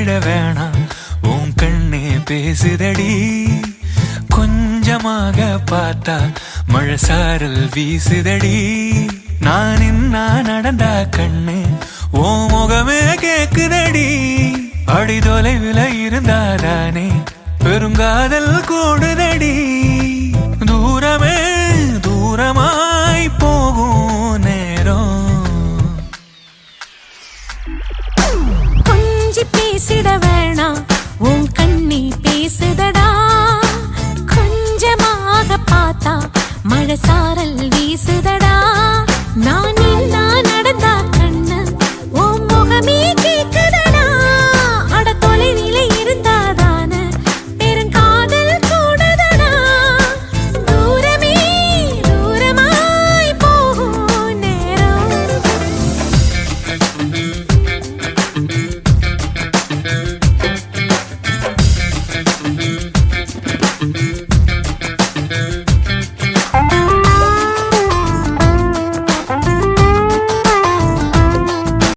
பேசிட வேணாம் உன் கண்ணே பேசுதடி கொஞ்சமாக பார்த்தா மழை சாரல் வீசுதடி நான் இன்னா நடந்தா கண்ணு ஓ முகமே கேக்குதடி அடி தொலைவில் இருந்தாதானே பெருங்காதல் கூடுதடி தூரமே தூரமாய் போகும் நேரம் கொஞ்சி பேசிட வேணாம் உன் கண்ணி பேசுதடா கொஞ்சமாக பார்த்தா மழை சாரல் வீசுதடா